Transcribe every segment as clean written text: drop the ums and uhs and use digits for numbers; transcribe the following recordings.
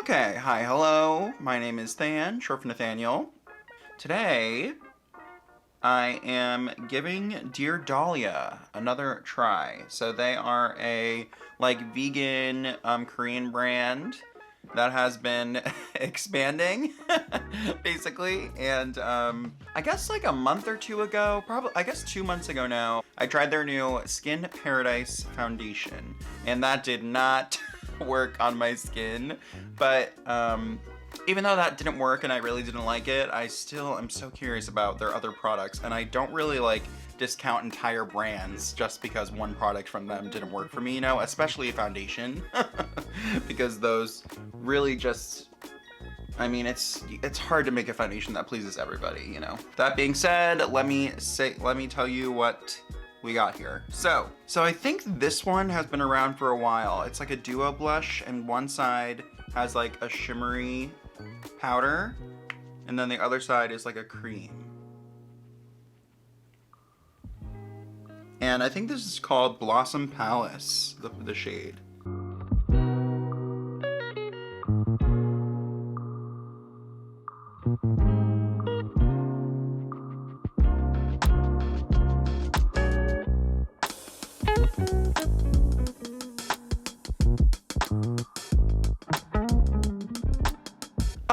Okay, hi, hello. My name is Than, short for Nathaniel. Today, I am giving Dear Dahlia another try. So they are a vegan Korean brand that has been expanding basically. And I guess like a month or two ago, probably I guess 2 months ago now, I tried their new Skin Paradise foundation, and that did not work on my skin. But even though that didn't work and I really didn't like it, I still am so curious about their other products, and I don't really like discount entire brands just because one product from them didn't work for me, you know, especially a foundation. Because those really just, I mean, it's hard to make a foundation that pleases everybody, you know. That being said, let me tell you what we got here. So I think this one has been around for a while. It's like a duo blush, and one side has like a shimmery powder, and then the other side is like a cream. And I think this is called Blossom Palace, the shade.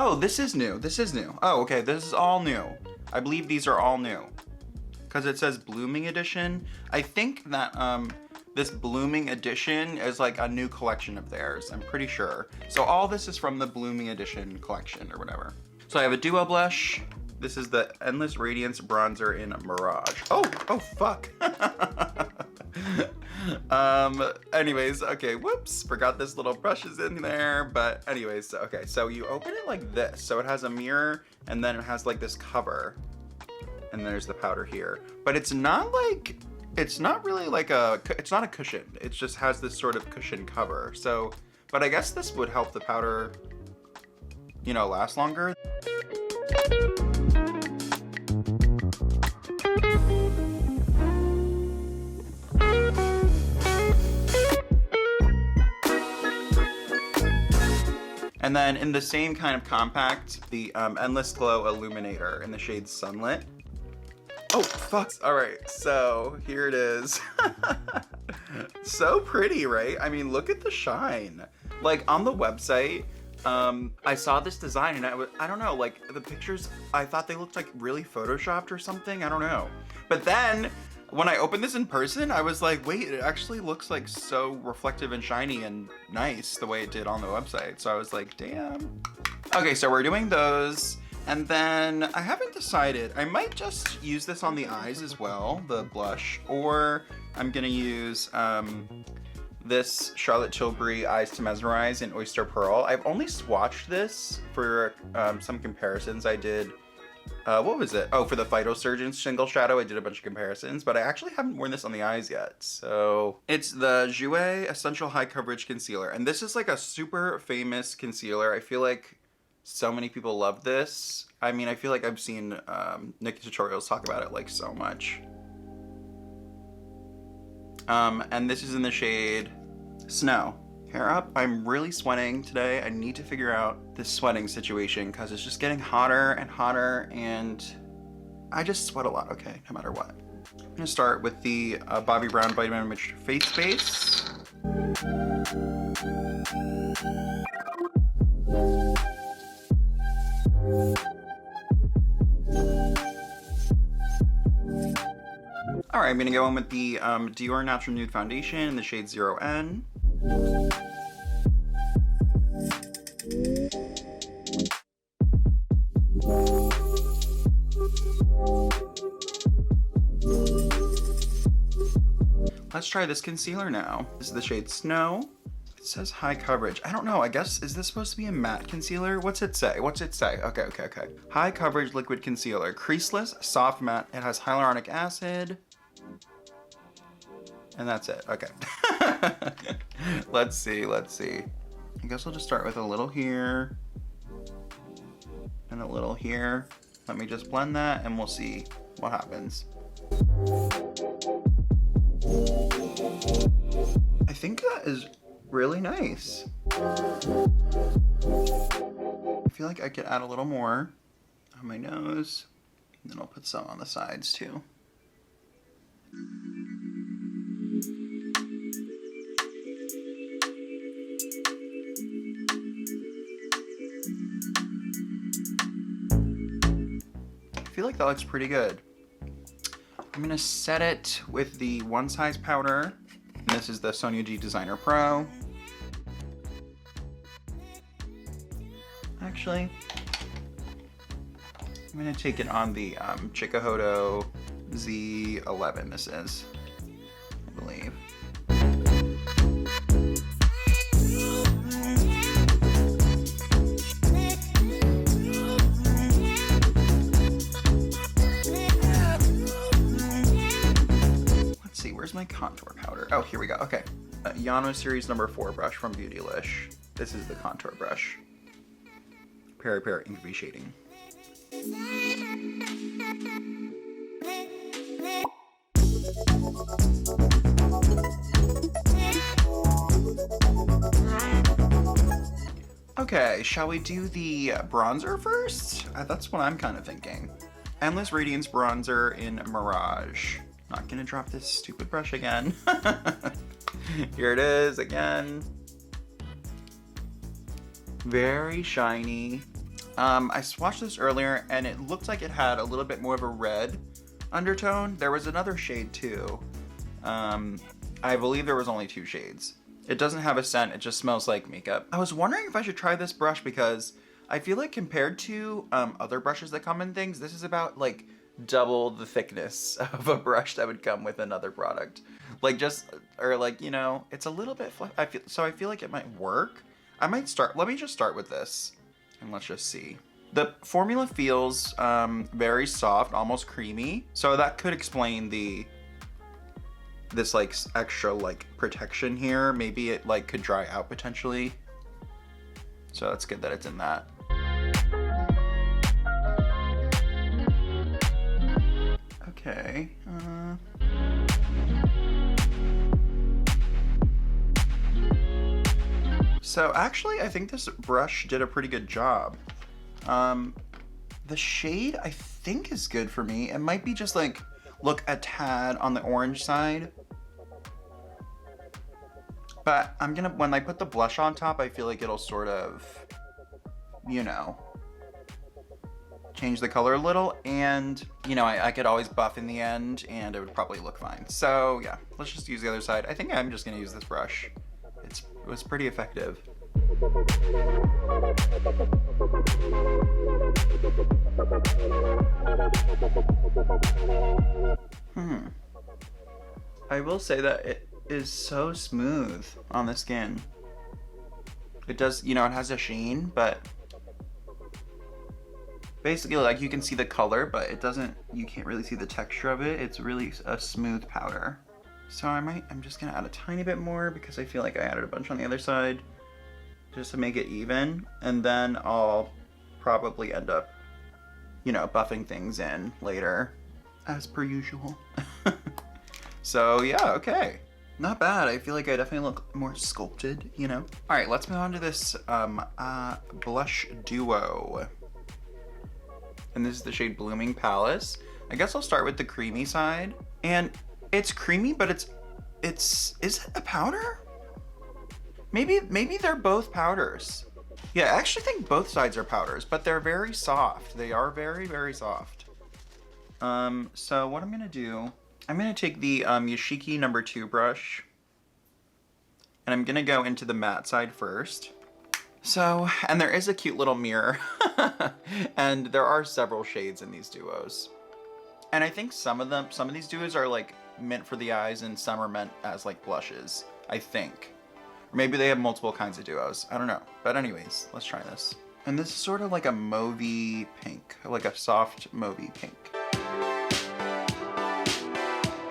Oh, this is new. This is new. Oh, okay. This is all new. I believe these are all new, because it says Blooming Edition. I think that this Blooming Edition is like a new collection of theirs. I'm pretty sure. So all this is from the Blooming Edition collection or whatever. So I have a duo blush. This is the Endless Radiance bronzer in Mirage. Oh fuck. Anyways, okay, whoops, forgot this little brush is in there. But anyways, okay, so you open it like this. So it has a mirror, and then it has like this cover, and there's the powder here. But it's not like, it's not really like it's not a cushion. It just has this sort of cushion cover. So, but I guess this would help the powder, you know, last longer. And then in the same kind of compact, the Endless Glow Illuminator in the shade Sunlit. Oh, fuck. All right, so here it is. So pretty, right? I mean, look at the shine. Like on the website, I saw this design and I don't know, like the pictures, I thought they looked like really photoshopped or something. I don't know. But then when I opened this in person, I was like, wait, it actually looks like so reflective and shiny and nice the way it did on the website. So I was like, damn. Okay, so we're doing those. And then I haven't decided. I might just use this on the eyes as well, the blush, or I'm gonna use this Charlotte Tilbury Eyes to Mesmerize in Oyster Pearl. I've only swatched this for some comparisons I did. What was it? Oh, for the Phytosurgeon Single Shadow, I did a bunch of comparisons, but I actually haven't worn this on the eyes yet. So it's the Jouer Essential High Coverage Concealer. And this is like a super famous concealer. I feel like so many people love this. I mean, I feel like I've seen Nick tutorials talk about it like so much. And this is in the shade Snow. Hair up. I'm really sweating today. I need to figure out this sweating situation because it's just getting hotter and hotter, and I just sweat a lot, okay, no matter what. I'm gonna start with the Bobbi Brown Vitamin Enriched Face Base. All right, I'm gonna go in with the Dior Natural Nude Foundation in the shade 0N. Let's try this concealer now. This is the shade Snow. It says high coverage. I don't know, I guess, is this supposed to be a matte concealer? What's it say? What's it say? Okay. High coverage liquid concealer. Creaseless, soft matte. It has hyaluronic acid. And that's it, okay. Let's see. I guess we'll just start with a little here and a little here. Let me just blend that and we'll see what happens. I think that is really nice. feel like I could add a little more on my nose. And then I'll put some on the sides too. I feel like that looks pretty good. I'm gonna set it with the One Size powder. And this is the Sonia G Designer Pro. Actually, I'm gonna take it on the Chikuhodo Z8. This is, I believe. Let's see, where's my contour powder? Oh, here we go. Okay, Yano Series number 4 brush from Beautylish. This is the contour brush. Peripera Ink Shading. Okay, shall we do the bronzer first? That's what I'm kind of thinking. Endless Radiance bronzer in Mirage. Not gonna drop this stupid brush again. Here it is again. Very shiny. I swatched this earlier and it looked like it had a little bit more of a red undertone. There was another shade too. I believe there was only 2 shades. It doesn't have a scent, it just smells like makeup. I was wondering if I should try this brush because I feel like compared to other brushes that come in things, this is about like double the thickness of a brush that would come with another product. Like just, or like, you know, it's a little bit, I feel like it might work. I might start, let me just start with this and let's just see. The formula feels very soft, almost creamy. So that could explain this like extra like protection here. Maybe it like could dry out potentially. So that's good that it's in that. Okay. So actually, I think this brush did a pretty good job. The shade I think is good for me. It might be just like, look a tad on the orange side. But I'm gonna, when I put the blush on top, I feel like it'll sort of, you know, change the color a little. And, you know, I could always buff in the end and it would probably look fine. So yeah, let's just use the other side. I think I'm just gonna use this brush. It was pretty effective. I will say that it is so smooth on the skin. It does, you know, it has a sheen, but basically like you can see the color, but it doesn't, you can't really see the texture of it. It's really a smooth powder. So I'm just gonna add a tiny bit more because I feel like I added a bunch on the other side just to make it even. And then I'll probably end up, you know, buffing things in later as per usual. So yeah, okay. Not bad. I feel like I definitely look more sculpted, you know? All right, let's move on to this blush duo. And this is the shade Blooming Palace. I guess I'll start with the creamy side. And it's creamy, but is it a powder? Maybe they're both powders. Yeah, I actually think both sides are powders, but they're very soft. They are very, very soft. So what I'm gonna do, I'm gonna take the Yashiki number 2 brush, and I'm gonna go into the matte side first. So, and there is a cute little mirror, and there are several shades in these duos. And I think some of these duos are like meant for the eyes and some are meant as like blushes, I think. Or maybe they have multiple kinds of duos, I don't know. But anyways, let's try this. And this is sort of like a mauvey pink, like a soft mauvey pink.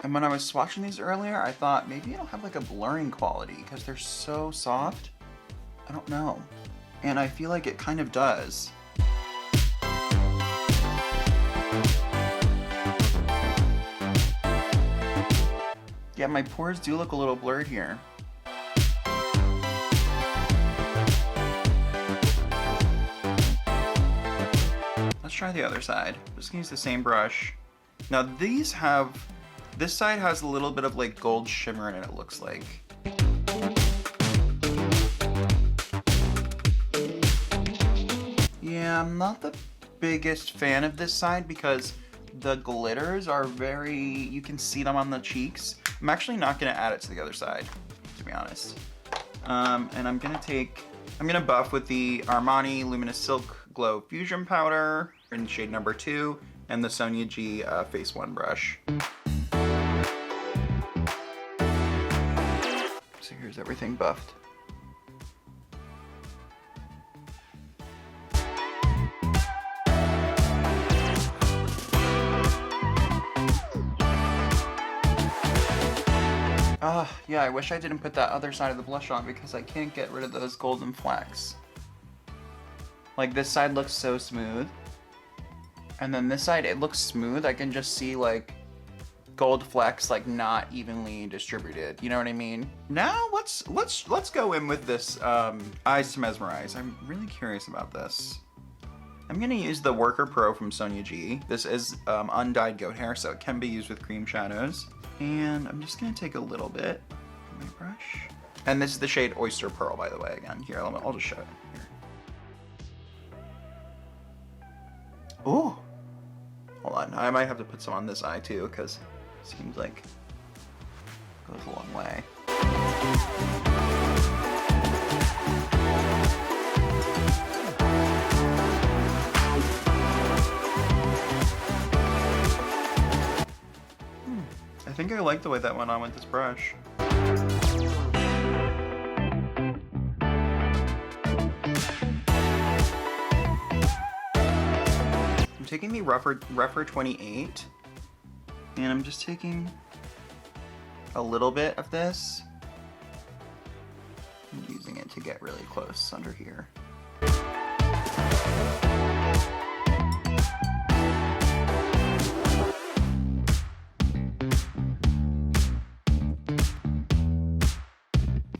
And when I was swatching these earlier, I thought maybe it'll have like a blurring quality because they're so soft. I don't know. And I feel like it kind of does. Yeah, my pores do look a little blurred here. try the other side. Just gonna use the same brush. Now these have, this side has a little bit of like gold shimmer in it, it looks like. Yeah, I'm not the biggest fan of this side because the glitters are very, you can see them on the cheeks. I'm actually not gonna add it to the other side, to be honest. And I'm gonna buff with the Armani Luminous Silk Glow Fusion Powder in shade number 2 and the Sonia G Face One brush. So here's everything buffed. Yeah, I wish I didn't put that other side of the blush on because I can't get rid of those golden flecks. Like this side looks so smooth. And then this side, it looks smooth. I can just see like gold flecks like not evenly distributed. You know what I mean? Now let's go in with this Eyes to Mesmerize. I'm really curious about this. I'm gonna use the Worker Pro from Sonia G. This is undyed goat hair, so it can be used with cream shadows. And I'm just gonna take a little bit of my brush. And this is the shade Oyster Pearl, by the way, again. Here, I'll just show it here. Ooh. Hold on, I might have to put some on this eye too, because it seems like it goes a long way. I think I like the way that went on with this brush. I'm taking the rougher 28, and I'm just taking a little bit of this and using it to get really close under here.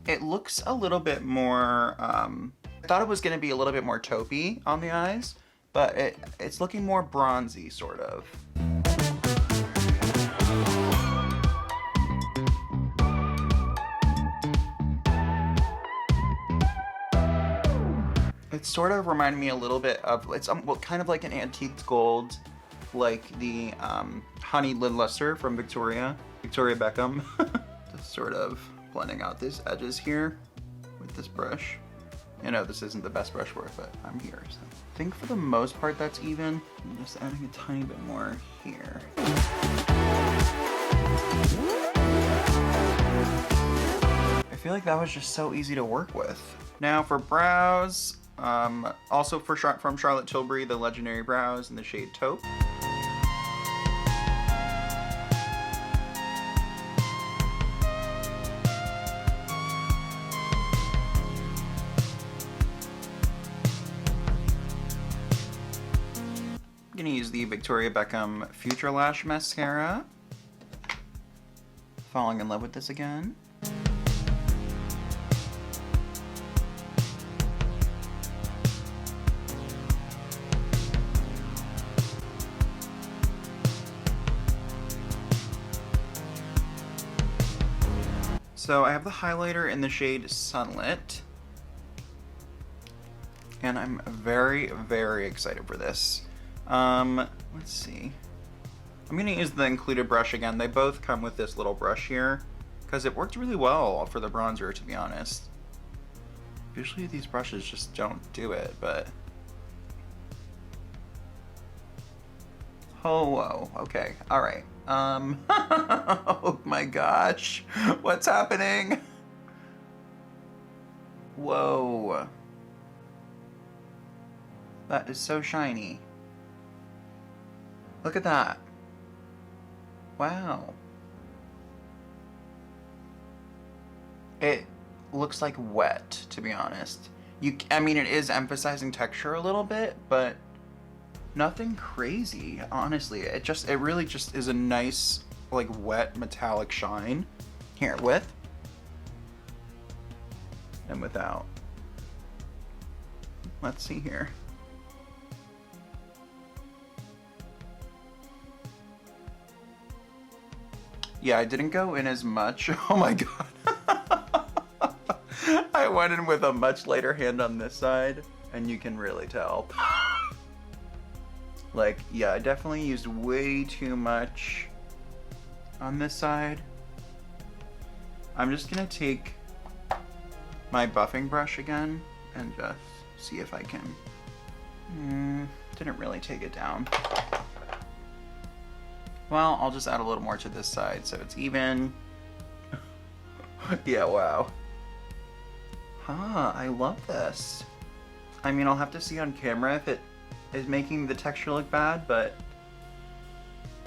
It looks a little bit more, I thought it was gonna be a little bit more taupey on the eyes, but it's looking more bronzy, sort of. It sort of reminded me a little bit of, it's well, kind of like an antique gold, like the honey lid luster from Victoria Beckham. Just sort of blending out these edges here with this brush. I know this isn't the best brush for it, but I'm here. So I think for the most part that's even. I'm just adding a tiny bit more here. I feel like that was just so easy to work with. Now for brows, also from Charlotte Tilbury, the Legendary Brows in the shade Taupe. I'm gonna use the Victoria Beckham Future Lash Mascara. Falling in love with this again. So I have the highlighter in the shade Sunlit. And I'm very, very excited for this. Let's see. I'm gonna use the included brush again. They both come with this little brush here because it worked really well for the bronzer, to be honest. Usually these brushes just don't do it, but... Oh, whoa, okay, all right. Oh my gosh, what's happening? Whoa. That is so shiny. Look at that. Wow. It looks like wet, to be honest. I mean, it is emphasizing texture a little bit, but nothing crazy, honestly. It really just is a nice, like, wet metallic shine. Here, with and without. Let's see here. Yeah, I didn't go in as much. Oh my god. I went in with a much lighter hand on this side, and you can really tell. Like, yeah, I definitely used way too much on this side. I'm just gonna take my buffing brush again and just see if I can. Didn't really take it down. Well, I'll just add a little more to this side so it's even. Yeah, wow. Huh, I love this. I mean, I'll have to see on camera if it is making the texture look bad, but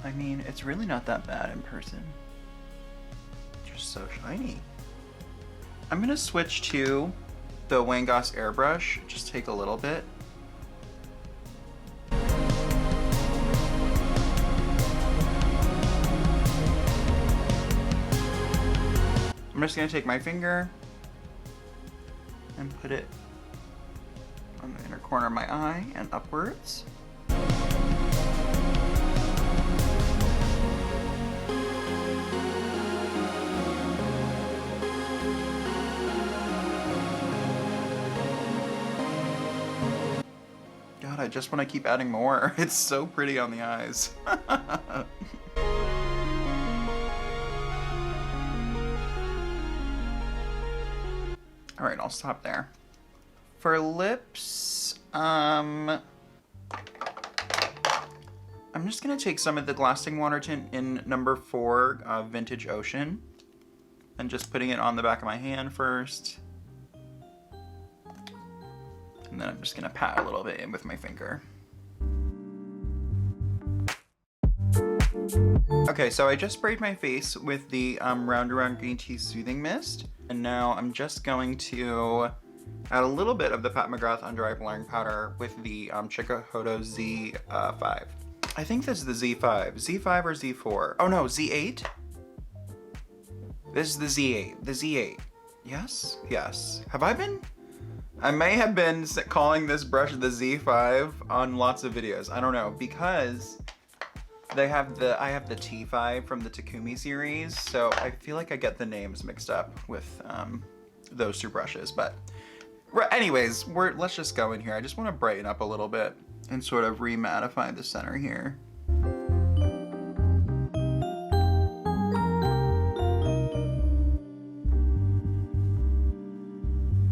I mean, it's really not that bad in person. Just so shiny. I'm gonna switch to the Wayne Goss airbrush, just take a little bit. I'm just gonna take my finger and put it on the inner corner of my eye and upwards. God, I just want to keep adding more. It's so pretty on the eyes. All right, I'll stop there. For lips, I'm just gonna take some of the Glasting water tint in number 4, Vintage Ocean, and just putting it on the back of my hand first. And then I'm just gonna pat a little bit in with my finger. Okay, so I just sprayed my face with the Round Around Green Tea Soothing Mist. And now I'm just going to add a little bit of the Pat McGrath Under Eye Blurring Powder with the Chikuhodo Z5. I think this is the Z5. Z5 or Z4? Oh no, Z8? This is the Z8. The Z8. Yes? Yes. Have I been? I may have been calling this brush the Z5 on lots of videos. I don't know, because I have the T5 from the Takumi series, so I feel like I get the names mixed up with those two brushes. But anyways, let's just go in here. I just want to brighten up a little bit and sort of remattify the center here.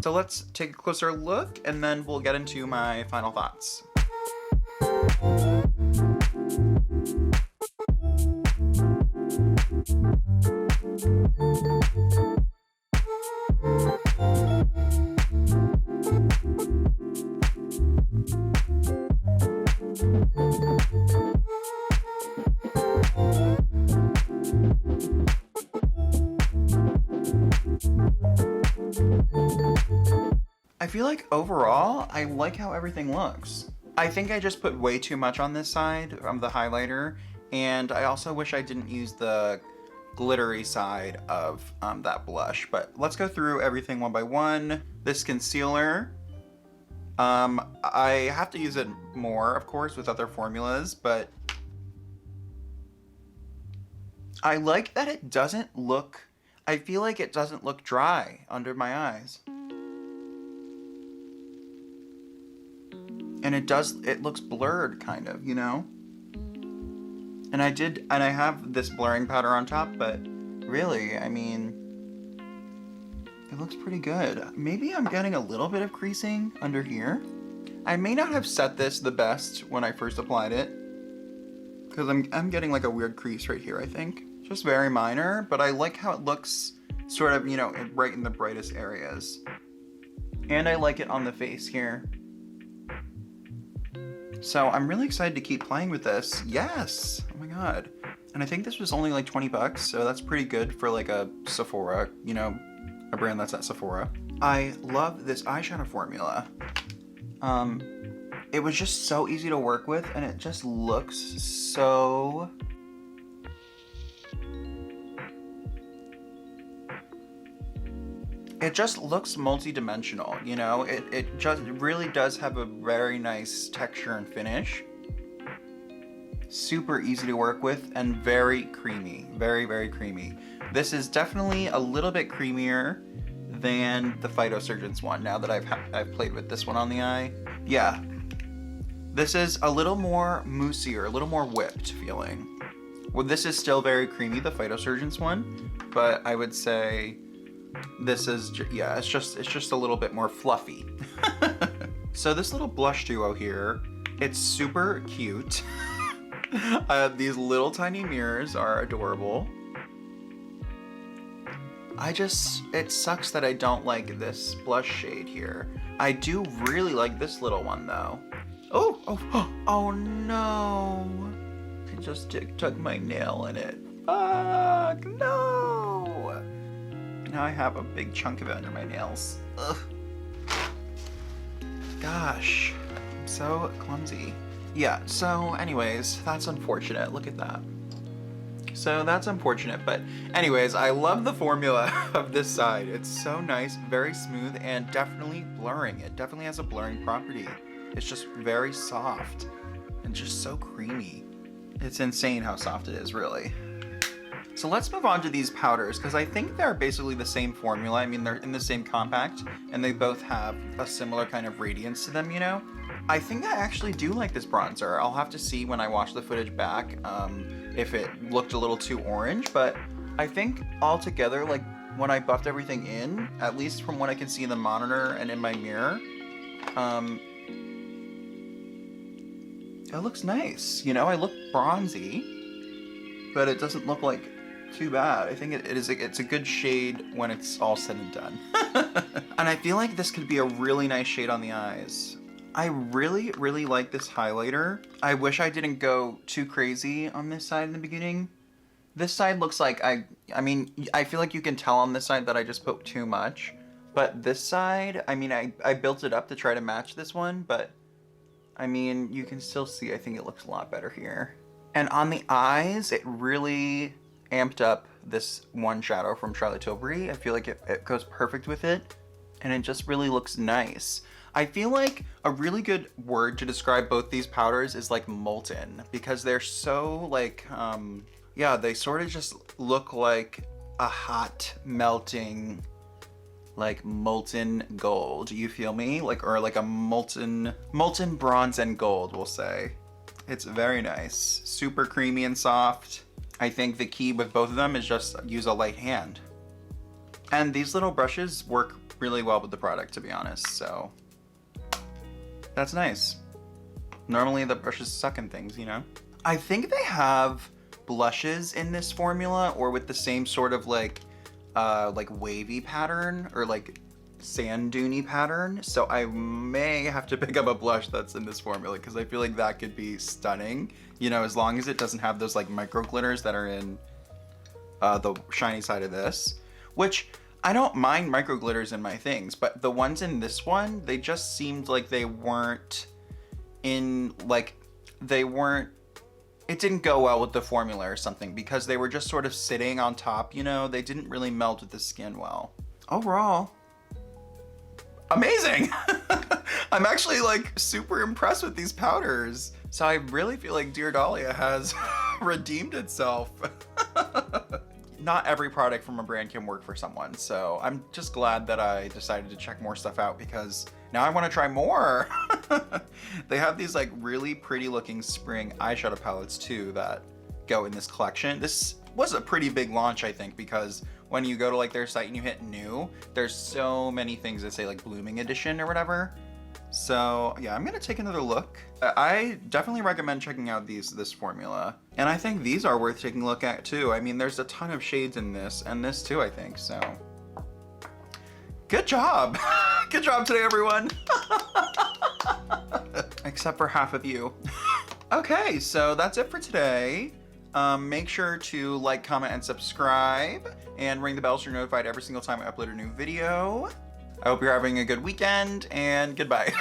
So let's take a closer look, and then we'll get into my final thoughts. I feel like overall, I like how everything looks. I think I just put way too much on this side of the highlighter, and I also wish I didn't use the glittery side of that blush. But let's go through everything one by one. This concealer, I have to use it more, of course, with other formulas, but I like that it doesn't look, I feel like it doesn't look dry under my eyes. And it looks blurred kind of, you know? And I have this blurring powder on top, but really, I mean, it looks pretty good. Maybe I'm getting a little bit of creasing under here. I may not have set this the best when I first applied it, because I'm getting like a weird crease right here, I think. Just very minor, but I like how it looks sort of, you know, right in the brightest areas. And I like it on the face here. So I'm really excited to keep playing with this. Yes! Oh my god. And I think this was only like 20 bucks, so that's pretty good for like a Sephora, you know, a brand that's at Sephora. I love this eyeshadow formula. It was just so easy to work with, and it just looks so... It just looks multi-dimensional, you know? It really does have a very nice texture and finish. super easy to work with, and very creamy, very, very creamy. This is definitely a little bit creamier than the Phytosurgeon's one, now that I've played with this one on the eye. Yeah, this is a little more moussier, a little more whipped feeling. Well, this is still very creamy, the Phytosurgeon's one, but I would say this is, yeah, it's just a little bit more fluffy. So this little blush duo here, it's super cute. These little tiny mirrors are adorable. It sucks that I don't like this blush shade here. I do really like this little one though. Oh no. I just took my nail in it. Fuck, no. Now I have a big chunk of it under my nails. Ugh. Gosh, I'm so clumsy. Yeah, so anyways, that's unfortunate. Look at that. So that's unfortunate, but anyways, I love the formula of this side. It's so nice, very smooth, and definitely blurring. It definitely has a blurring property. It's just very soft and just so creamy. It's insane how soft it is, really. So let's move on to these powders, because I think they're basically the same formula. I mean, they're in the same compact, and they both have a similar kind of radiance to them, you know? I think I actually do like this bronzer. I'll have to see when I watch the footage back if it looked a little too orange, but I think altogether, like when I buffed everything in, at least from what I can see in the monitor and in my mirror, it looks nice. You know, I look bronzy, but it doesn't look like too bad. I think it's a good shade when it's all said and done. And I feel like this could be a really nice shade on the eyes. I really, really like this highlighter. I wish I didn't go too crazy on this side in the beginning. This side looks like I mean, I feel like you can tell on this side that I just put too much. But this side, I mean, I built it up to try to match this one, but I mean, you can still see, I think it looks a lot better here. And on the eyes, it really amped up this one shadow from Charlotte Tilbury. I feel like it goes perfect with it, and it just really looks nice. I feel like a really good word to describe both these powders is like molten, because they're so like, yeah, they sort of just look like a hot melting, like molten gold. You feel me? Like, or like a molten bronze and gold, we'll say. It's very nice, super creamy and soft. I think the key with both of them is just use a light hand. And these little brushes work really well with the product, to be honest, so that's nice. Normally the brushes suck in things, you know? I think they have blushes in this formula, or with the same sort of like wavy pattern, or like sand duney pattern. So I may have to pick up a blush that's in this formula, because I feel like that could be stunning. You know, as long as it doesn't have those like micro glitters that are in the shiny side of this, which I don't mind micro glitters in my things, but the ones in this one, they just seemed like they weren't in, like, it didn't go well with the formula or something, because they were just sort of sitting on top, you know? They didn't really melt with the skin well. Overall, amazing! I'm actually like super impressed with these powders. So I really feel like Dear Dahlia has redeemed itself. Not every product from a brand can work for someone, so I'm just glad that I decided to check more stuff out, because now I want to try more. They have these like really pretty looking spring eyeshadow palettes too that go in this collection. This was a pretty big launch, I think, because when you go to like their site and you hit new, there's so many things that say like blooming edition or whatever. So yeah, I'm gonna take another look. I definitely recommend checking out this formula. And I think these are worth taking a look at too. I mean, there's a ton of shades in this, and this too, I think, so. Good job. Good job today, everyone. Except for half of you. Okay, so that's it for today. Make sure to like, comment, and subscribe, and ring the bell so you're notified every single time I upload a new video. I hope you're having a good weekend, and goodbye.